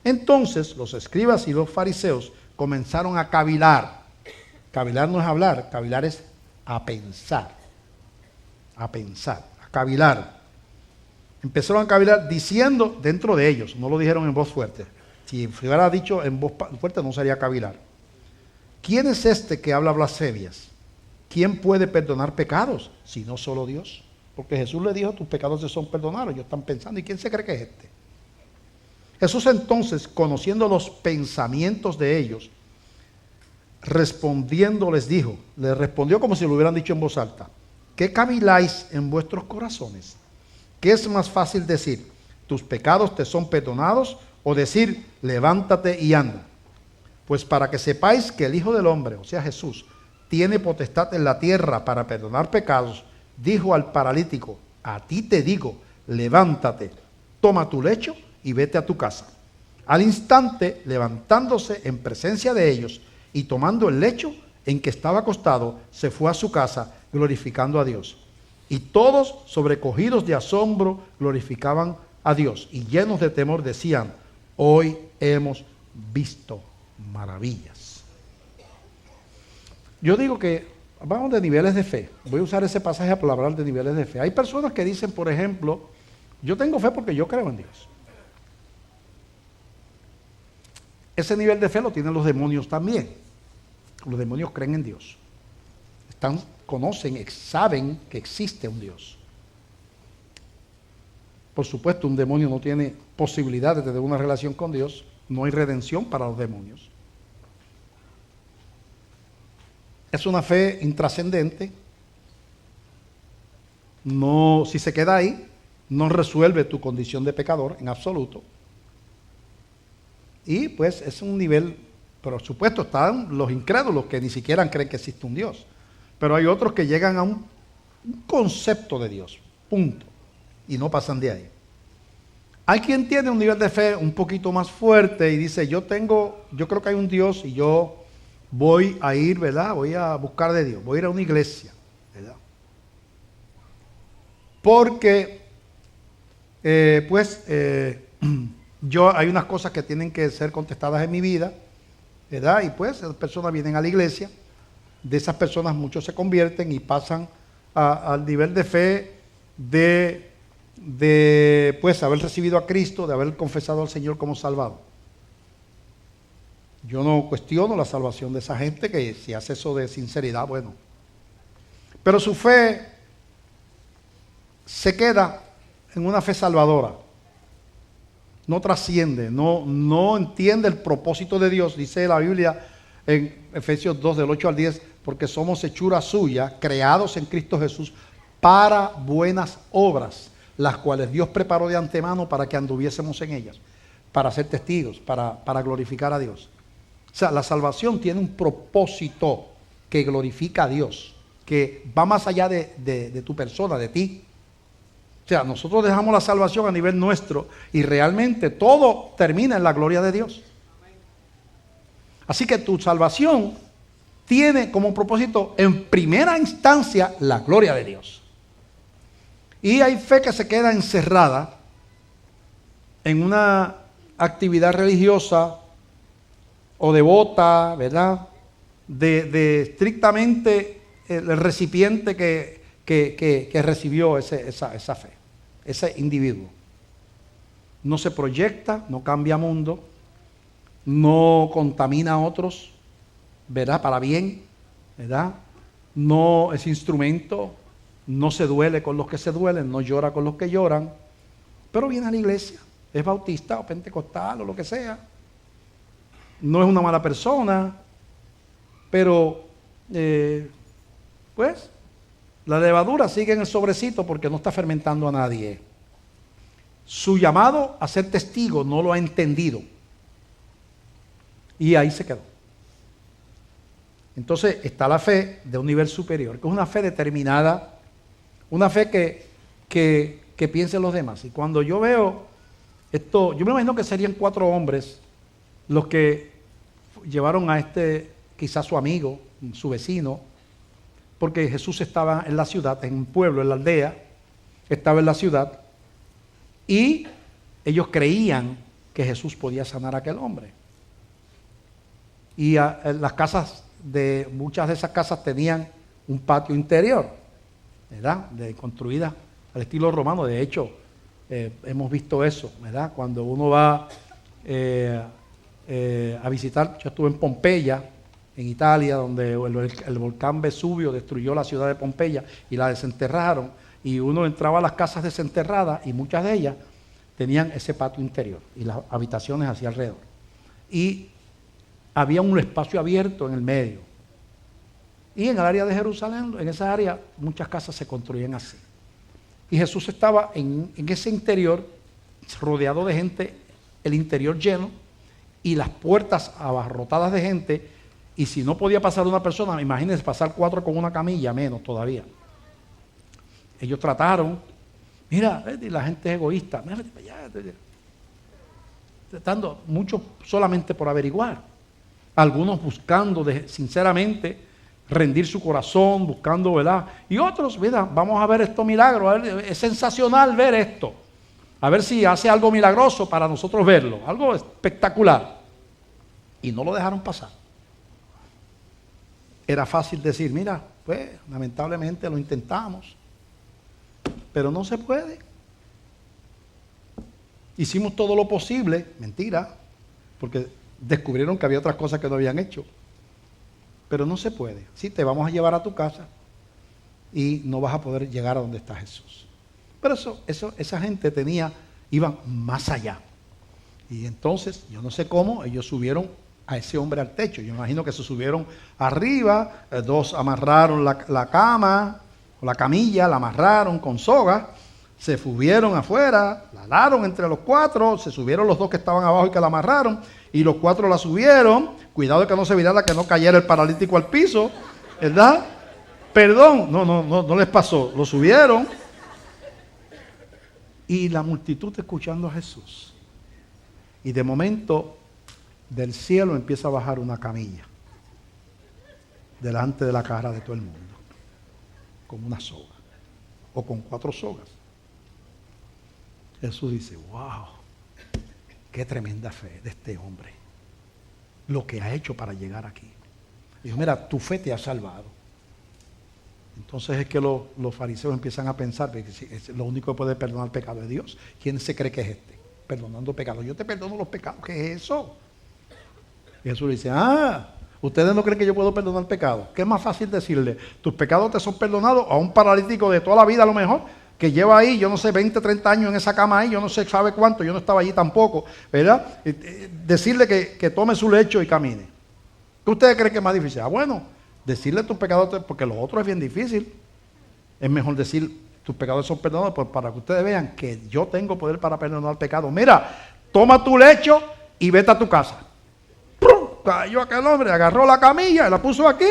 Entonces los escribas y los fariseos comenzaron a cavilar. Cavilar no es hablar, cavilar es a pensar, a cavilar. Empezaron a cavilar diciendo dentro de ellos, no lo dijeron en voz fuerte. Si hubiera dicho en voz fuerte no sería cavilar. ¿Quién es este que habla blasfemias? ¿Quién puede perdonar pecados si no solo Dios? Porque Jesús le dijo: tus pecados te son perdonados. Ellos están pensando: ¿y quién se cree que es este? Jesús entonces, conociendo los pensamientos de ellos, respondiendo les dijo, les respondió como si lo hubieran dicho en voz alta: ¿qué caviláis en vuestros corazones? ¿Qué es más fácil decir: tus pecados te son perdonados, o decir: levántate y anda? Pues para que sepáis que el Hijo del Hombre, o sea Jesús, tiene potestad en la tierra para perdonar pecados, dijo al paralítico: a ti te digo, levántate, toma tu lecho y vete a tu casa. Al instante, levantándose en presencia de ellos y tomando el lecho en que estaba acostado, se fue a su casa glorificando a Dios. Y todos, sobrecogidos de asombro, glorificaban a Dios, y llenos de temor decían: hoy hemos visto maravillas. Yo digo que vamos de niveles de fe. Voy a usar ese pasaje para hablar de niveles de fe. Hay personas que dicen, por ejemplo: yo tengo fe porque yo creo en Dios. Ese nivel de fe lo tienen los demonios también. Los demonios creen en Dios. Conocen, saben que existe un Dios. Por supuesto, un demonio no tiene posibilidad de tener una relación con Dios. No hay redención para los demonios. Es una fe intrascendente. No, si se queda ahí, no resuelve tu condición de pecador en absoluto. Y pues es un nivel, por supuesto, están los incrédulos que ni siquiera creen que existe un Dios. Pero hay otros que llegan a un concepto de Dios, punto, y no pasan de ahí. Hay quien tiene un nivel de fe un poquito más fuerte y dice: yo creo que hay un Dios y yo voy a ir, ¿verdad? Voy a buscar de Dios, voy a ir a una iglesia, ¿verdad? Porque, hay unas cosas que tienen que ser contestadas en mi vida, ¿verdad? Y pues esas personas vienen a la iglesia. De esas personas muchos se convierten y pasan al nivel de fe de pues haber recibido a Cristo, de haber confesado al Señor como salvador. Yo no cuestiono la salvación de esa gente, que si hace eso de sinceridad, bueno. Pero su fe se queda en una fe salvadora. No trasciende, no entiende el propósito de Dios. Dice la Biblia en Efesios 2, del 8 al 10, porque somos hechura suya, creados en Cristo Jesús, para buenas obras, las cuales Dios preparó de antemano para que anduviésemos en ellas, para ser testigos, para glorificar a Dios. O sea, la salvación tiene un propósito que glorifica a Dios, que va más allá de tu persona, de ti. O sea, nosotros dejamos la salvación a nivel nuestro y realmente todo termina en la gloria de Dios. Así que tu salvación tiene como propósito en primera instancia la gloria de Dios. Y hay fe que se queda encerrada en una actividad religiosa o devota, ¿verdad? De estrictamente el recipiente que recibió esa fe, ese individuo. No se proyecta, no cambia mundo, no contamina a otros, ¿verdad? Para bien, ¿verdad? No es instrumento, no se duele con los que se duelen, no llora con los que lloran, pero viene a la iglesia, es bautista o pentecostal o lo que sea. No es una mala persona, pero pues la levadura sigue en el sobrecito porque no está fermentando a nadie. Su llamado a ser testigo no lo ha entendido. Y ahí se quedó. Entonces está la fe de un nivel superior, que es una fe determinada, una fe que piensa en los demás. Y cuando yo veo esto, yo me imagino que serían 4 hombres los que llevaron a quizás su amigo, su vecino, porque Jesús estaba en la ciudad, en un pueblo, en la aldea, estaba en la ciudad, y ellos creían que Jesús podía sanar a aquel hombre. Y las casas muchas de esas casas tenían un patio interior, ¿verdad? Construidas al estilo romano. De hecho, hemos visto eso, ¿verdad? Cuando uno va a visitar, yo estuve en Pompeya, en Italia, donde el volcán Vesubio destruyó la ciudad de Pompeya y la desenterraron, y uno entraba a las casas desenterradas y muchas de ellas tenían ese patio interior y las habitaciones hacia alrededor. Y había un espacio abierto en el medio. Y en el área de Jerusalén, en esa área, muchas casas se construían así. Y Jesús estaba en ese interior, rodeado de gente, el interior lleno, y las puertas abarrotadas de gente. Y si no podía pasar una persona, imagínense pasar 4 con una camilla, menos todavía. Ellos trataron, mira, la gente es egoísta, tratando mucho solamente por averiguar. Algunos buscando sinceramente rendir su corazón, buscando, ¿verdad? Y otros, mira, vamos a ver estos milagros, a ver, es sensacional ver esto. A ver si hace algo milagroso para nosotros verlo, algo espectacular. Y no lo dejaron pasar. Era fácil decir, mira, pues lamentablemente lo intentamos, pero no se puede. Hicimos todo lo posible, mentira, porque descubrieron que había otras cosas que no habían hecho. Pero no se puede. Sí, te vamos a llevar a tu casa y no vas a poder llegar a donde está Jesús. Pero esa gente iban más allá. Y entonces, yo no sé cómo, ellos subieron a ese hombre al techo. Yo imagino que se subieron arriba, 2 amarraron la cama, o la camilla, la amarraron con sogas, se subieron afuera, la alaron entre los 4, se subieron los 2 que estaban abajo y que la amarraron, y los 4 la subieron, cuidado de que no se virara, que no cayera el paralítico al piso, ¿verdad? Perdón, no les pasó, lo subieron, y la multitud escuchando a Jesús, y de momento del cielo empieza a bajar una camilla, delante de la cara de todo el mundo, con una soga, o con 4 sogas. Jesús dice, wow, qué tremenda fe de este hombre, lo que ha hecho para llegar aquí. Dijo, mira, tu fe te ha salvado. Entonces es que los fariseos empiezan a pensar que lo único que puede perdonar el pecado es Dios. ¿Quién se cree que es este? Perdonando pecados. Yo te perdono los pecados. ¿Qué es eso? Y Jesús dice, ¿ustedes no creen que yo puedo perdonar pecados? ¿Qué es más fácil decirle? Tus pecados te son perdonados a un paralítico de toda la vida a lo mejor, que lleva ahí, yo no sé, 20, 30 años en esa cama ahí, yo no sé, sabe cuánto, yo no estaba allí tampoco, ¿verdad? Decirle que tome su lecho y camine. ¿Qué ustedes creen que es más difícil? Bueno, decirle tus pecados, porque lo otro es bien difícil. Es mejor decir, tus pecados son perdonados, para que ustedes vean que yo tengo poder para perdonar el pecado. Mira, toma tu lecho y vete a tu casa. ¡Prum! Cayó aquel hombre, agarró la camilla y la puso aquí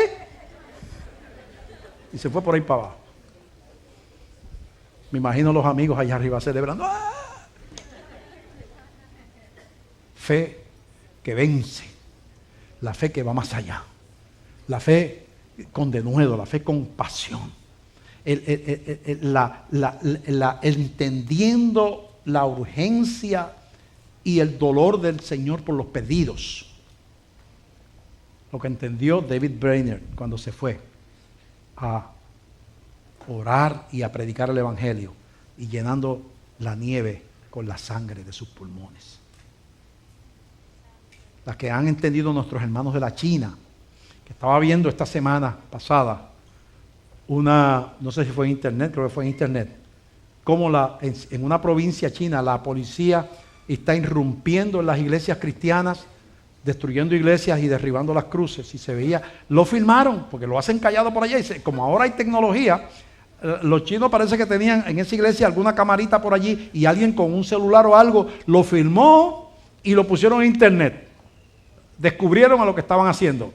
y se fue por ahí para abajo. Me imagino los amigos allá arriba celebrando. ¡Ah! Fe que vence, la fe que va más allá, la fe con denuedo, la fe con pasión, entendiendo la urgencia y el dolor del Señor por los perdidos. Lo que entendió David Brainerd cuando se fue a orar y a predicar el Evangelio y llenando la nieve con la sangre de sus pulmones. Las que han entendido nuestros hermanos de la China, que estaba viendo esta semana pasada no sé si fue en internet, creo que fue en internet, cómo en una provincia china la policía está irrumpiendo en las iglesias cristianas, destruyendo iglesias y derribando las cruces, y se veía, lo filmaron, porque lo hacen callado por allá, y como ahora hay tecnología, los chinos parece que tenían en esa iglesia alguna camarita por allí, y alguien con un celular o algo lo filmó y lo pusieron en internet. Descubrieron a lo que estaban haciendo.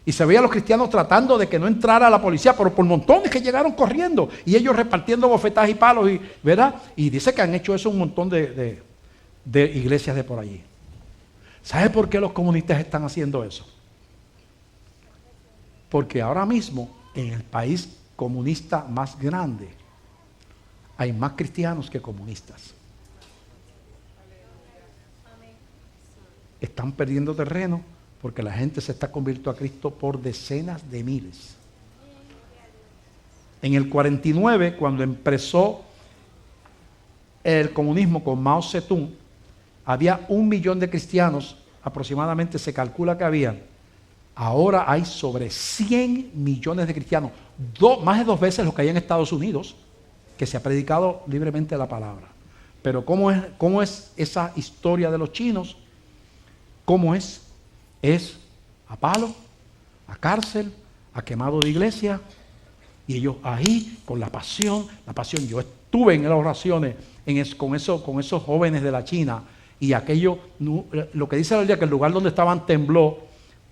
Y se veía a los cristianos tratando de que no entrara la policía, pero por montones que llegaron corriendo, y ellos repartiendo bofetadas y palos, ¿verdad? Y dice que han hecho eso un montón de iglesias de por allí. ¿Sabe por qué los comunistas están haciendo eso? Porque ahora mismo, en el país comunista más grande, hay más cristianos que comunistas. Están perdiendo terreno porque la gente se está convirtiendo a Cristo por decenas de miles. En el 49, cuando empezó el comunismo con Mao Zedong, había 1 millón de cristianos, aproximadamente se calcula que había. Ahora hay sobre 100 millones de cristianos, más de 2 veces lo que hay en Estados Unidos, que se ha predicado libremente la palabra. Pero ¿cómo es esa historia de los chinos? ¿Cómo es? Es a palo, a cárcel, a quemado de iglesia, y ellos ahí con la pasión. Yo estuve en las oraciones con esos jóvenes de la China, y aquello, lo que dice la Biblia, que el lugar donde estaban tembló.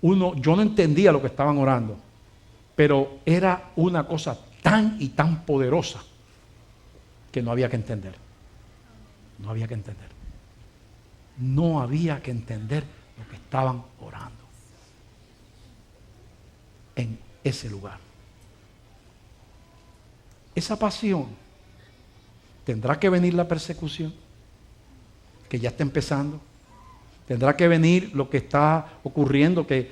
Yo no entendía lo que estaban orando, pero era una cosa tan y tan poderosa que no había que entender. No había que entender. No había que entender lo que estaban orando en ese lugar. Esa pasión, tendrá que venir la persecución, que ya está empezando. Tendrá que venir lo que está ocurriendo, que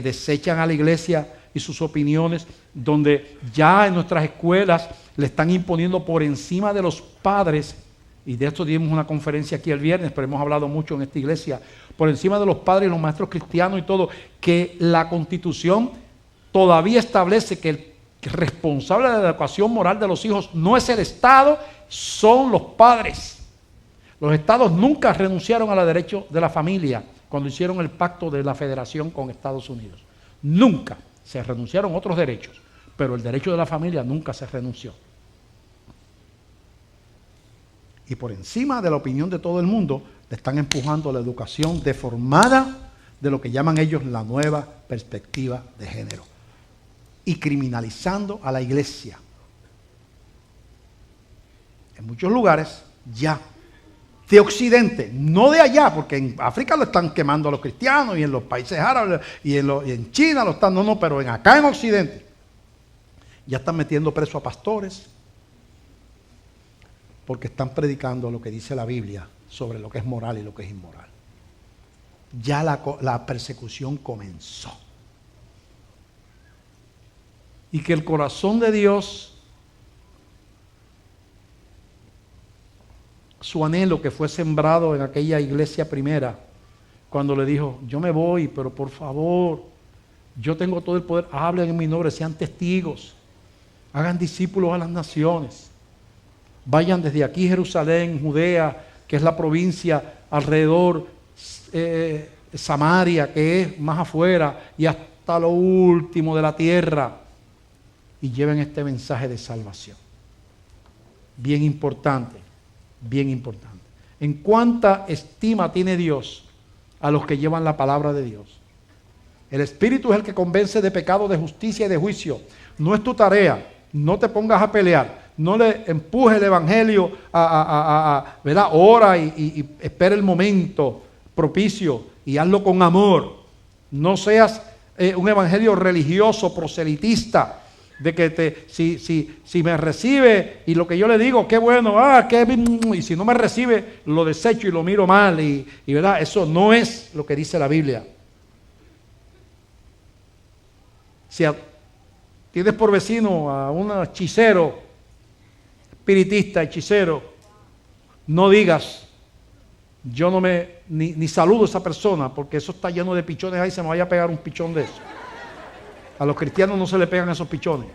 desechan a la iglesia y sus opiniones, donde ya en nuestras escuelas le están imponiendo por encima de los padres, y de esto dimos una conferencia aquí el viernes, pero hemos hablado mucho en esta iglesia, por encima de los padres y los maestros cristianos y todo, que la Constitución todavía establece que el responsable de la educación moral de los hijos no es el Estado, son los padres. Los estados nunca renunciaron al derecho de la familia cuando hicieron el pacto de la federación con Estados Unidos. Nunca se renunciaron otros derechos, pero el derecho de la familia nunca se renunció. Y por encima de la opinión de todo el mundo, le están empujando la educación deformada de lo que llaman ellos la nueva perspectiva de género. Y criminalizando a la iglesia. En muchos lugares ya de Occidente, no de allá, porque en África lo están quemando a los cristianos, y en los países árabes, y en China lo están, pero acá en Occidente, ya están metiendo preso a pastores, porque están predicando lo que dice la Biblia sobre lo que es moral y lo que es inmoral. Ya la persecución comenzó. Y que el corazón de Dios, su anhelo que fue sembrado en aquella iglesia primera, cuando le dijo, yo me voy, pero por favor, yo tengo todo el poder, hablen en mi nombre, sean testigos, hagan discípulos a las naciones, vayan desde aquí, Jerusalén, Judea, que es la provincia alrededor, Samaria, que es más afuera, y hasta lo último de la tierra, y lleven este mensaje de salvación. Bien importante. Bien importante. ¿En cuánta estima tiene Dios a los que llevan la palabra de Dios? El Espíritu es el que convence de pecado, de justicia y de juicio. No es tu tarea. No te pongas a pelear. No le empujes el Evangelio ¿verdad? Ora y espera el momento propicio y hazlo con amor. No seas un evangelio religioso, proselitista, de que si me recibe y lo que yo le digo, qué bueno, y si no me recibe, lo desecho y lo miro mal, y verdad, eso no es lo que dice la Biblia. Si tienes por vecino a un hechicero, espiritista, hechicero, no digas, yo no ni saludo a esa persona, porque eso está lleno de pichones ahí, se me vaya a pegar un pichón de eso. A los cristianos no se le pegan esos pichones.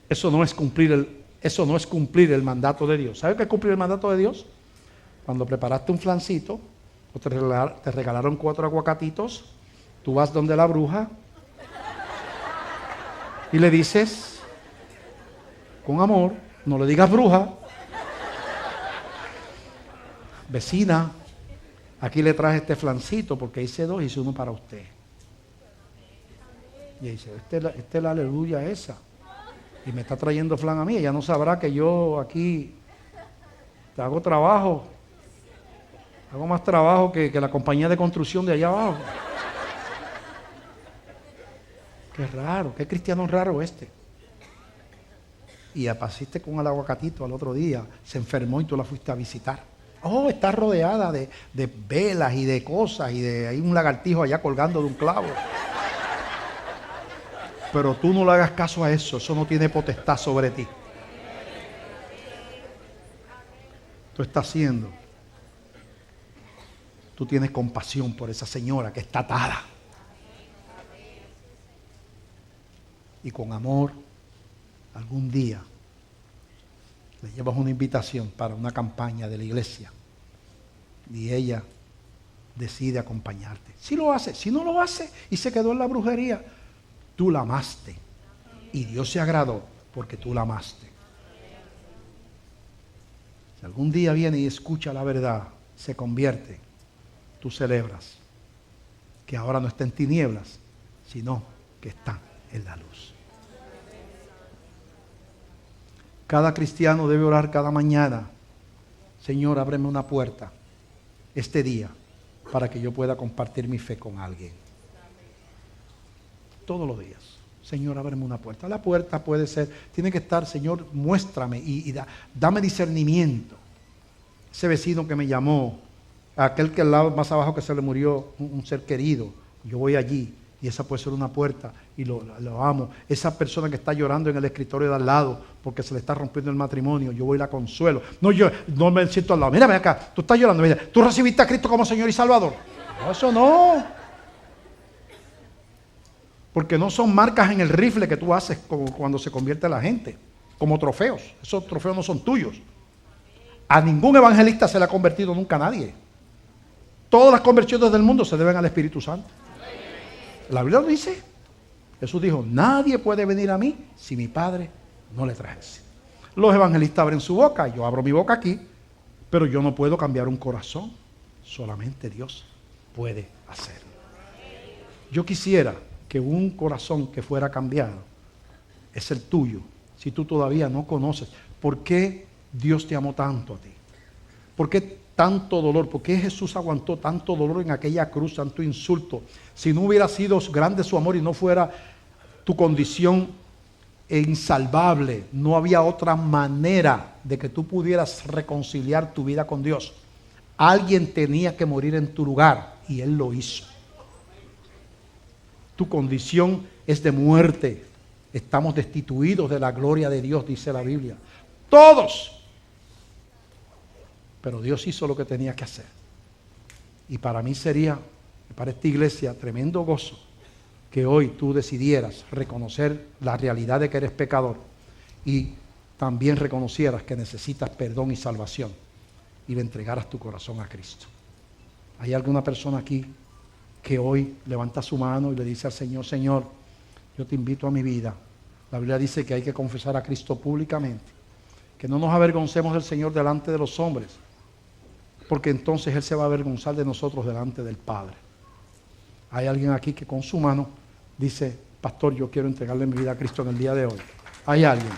Eso no es cumplir el mandato de Dios. ¿Sabes qué es cumplir el mandato de Dios? Cuando preparaste un flancito, o te regalaron 4 aguacatitos, tú vas donde la bruja y le dices, con amor, no le digas bruja, vecina, aquí le traje este flancito porque hice 2 y hice 1 para usted. Y dice, esta es la aleluya esa. Y me está trayendo flan a mí. Ella no sabrá que yo aquí te hago trabajo. Hago más trabajo que la compañía de construcción de allá abajo. Qué raro, qué cristiano raro este. Y apareciste con el aguacatito al otro día, se enfermó y tú la fuiste a visitar. Oh, está rodeada de velas y de cosas y hay un lagartijo allá colgando de un clavo. Pero tú no le hagas caso a eso no tiene potestad sobre ti. Tú tienes compasión por esa señora que está atada. Y con amor, algún día le llevas una invitación para una campaña de la iglesia y ella decide acompañarte. Si lo hace, si no lo hace y se quedó en la brujería, tú la amaste y Dios se agradó porque tú la amaste. Si algún día viene y escucha la verdad, se convierte, tú celebras que ahora no está en tinieblas, sino que está en la luz. Cada cristiano debe orar cada mañana, Señor, ábreme una puerta este día para que yo pueda compartir mi fe con alguien. Todos los días, Señor, ábreme una puerta. La puerta puede ser, tiene que estar, Señor, muéstrame y dame discernimiento. Ese vecino que me llamó, aquel que al lado más abajo que se le murió un ser querido, yo voy allí y esa puede ser una puerta y lo amo. Esa persona que está llorando en el escritorio de al lado porque se le está rompiendo el matrimonio, yo voy y la consuelo. No, yo no me siento al lado. Mírame acá, tú estás llorando. Mira, tú recibiste a Cristo como Señor y Salvador. No, eso no. Porque no son marcas en el rifle que tú haces cuando se convierte la gente, como trofeos. Esos trofeos no son tuyos. A ningún evangelista se le ha convertido nunca a nadie. Todas las conversiones del mundo se deben al Espíritu Santo. La Biblia lo dice. Jesús dijo, nadie puede venir a mí si mi Padre no le trajese. Los evangelistas abren su boca, yo abro mi boca aquí, pero yo no puedo cambiar un corazón. Solamente Dios puede hacerlo. Yo quisiera que un corazón que fuera cambiado es el tuyo, si tú todavía no conoces por qué Dios te amó tanto a ti. ¿Por qué tanto dolor? ¿Por qué Jesús aguantó tanto dolor en aquella cruz, tanto insulto? Si no hubiera sido grande su amor y no fuera tu condición insalvable, no había otra manera de que tú pudieras reconciliar tu vida con Dios. Alguien tenía que morir en tu lugar y Él lo hizo. Tu condición es de muerte. Estamos destituidos de la gloria de Dios, dice la Biblia. Todos. Pero Dios hizo lo que tenía que hacer. Y para mí sería, para esta iglesia, tremendo gozo que hoy tú decidieras reconocer la realidad de que eres pecador y también reconocieras que necesitas perdón y salvación y le entregaras tu corazón a Cristo. ¿Hay alguna persona aquí que hoy levanta su mano y le dice al Señor, Señor, yo te invito a mi vida? La Biblia dice que hay que confesar a Cristo públicamente, que no nos avergoncemos del Señor delante de los hombres, porque entonces Él se va a avergonzar de nosotros delante del Padre. Hay alguien aquí que con su mano dice, pastor, yo quiero entregarle mi vida a Cristo en el día de hoy. ¿Hay alguien?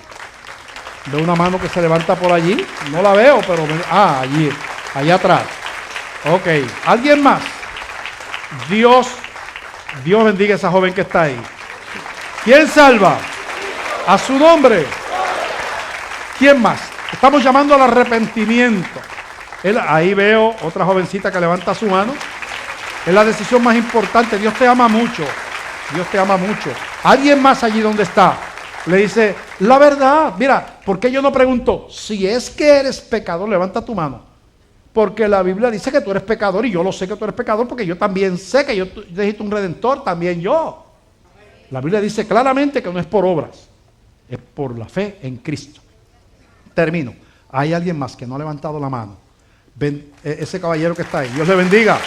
Veo una mano que se levanta por allí, no la veo, pero allí, allá atrás. Ok, ¿alguien más? Dios Dios bendiga a esa joven que está ahí. ¿Quién salva? A su nombre. ¿Quién más? Estamos llamando al arrepentimiento. Ahí veo otra jovencita que levanta su mano. Es la decisión más importante. Dios te ama mucho. Dios te ama mucho. Alguien más allí donde está le dice, la verdad, mira, ¿por qué yo no pregunto? Si es que eres pecador, levanta tu mano. Porque la Biblia dice que tú eres pecador y yo lo sé que tú eres pecador porque yo también sé que yo necesito un redentor, también yo. La Biblia dice claramente que no es por obras, es por la fe en Cristo. Termino. Hay alguien más que no ha levantado la mano. Ven, ese caballero que está ahí, Dios le bendiga.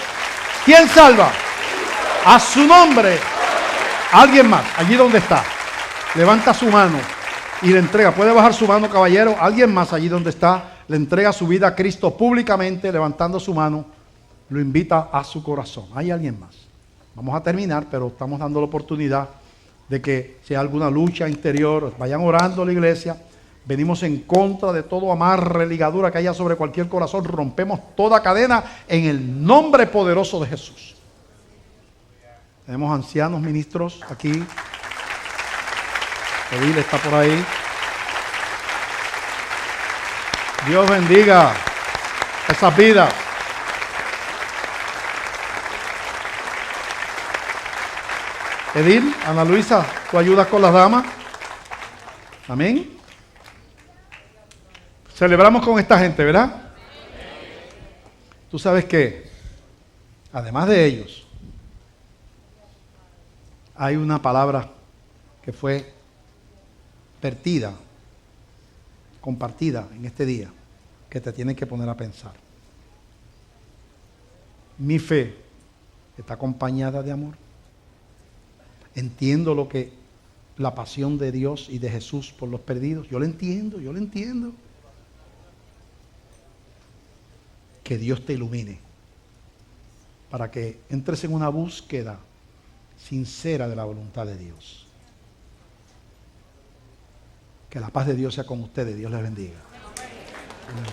¿Quién salva? A su nombre. Alguien más, allí donde está. Levanta su mano y le entrega. Puede bajar su mano, caballero. Alguien más allí donde está, le entrega su vida a Cristo públicamente, levantando su mano, lo invita a su corazón. ¿Hay alguien más? Vamos a terminar, pero estamos dando la oportunidad de que si hay alguna lucha interior, vayan orando a la iglesia. Venimos en contra de todo amarre, ligadura que haya sobre cualquier corazón. Rompemos toda cadena en el nombre poderoso de Jesús. Tenemos ancianos ministros aquí. Edil está por ahí. Dios bendiga esas vidas. Edil, Ana Luisa, ¿tú ayudas con las damas? Amén. Celebramos con esta gente, ¿verdad? Tú sabes que, además de ellos, hay una palabra que fue vertida, compartida en este día, que te tiene que poner a pensar. Mi fe está acompañada de amor. Entiendo lo que la pasión de Dios y de Jesús por los perdidos. Yo lo entiendo, yo lo entiendo. Que Dios te ilumine para que entres en una búsqueda sincera de la voluntad de Dios. Que la paz de Dios sea con ustedes. Dios les bendiga. Amén.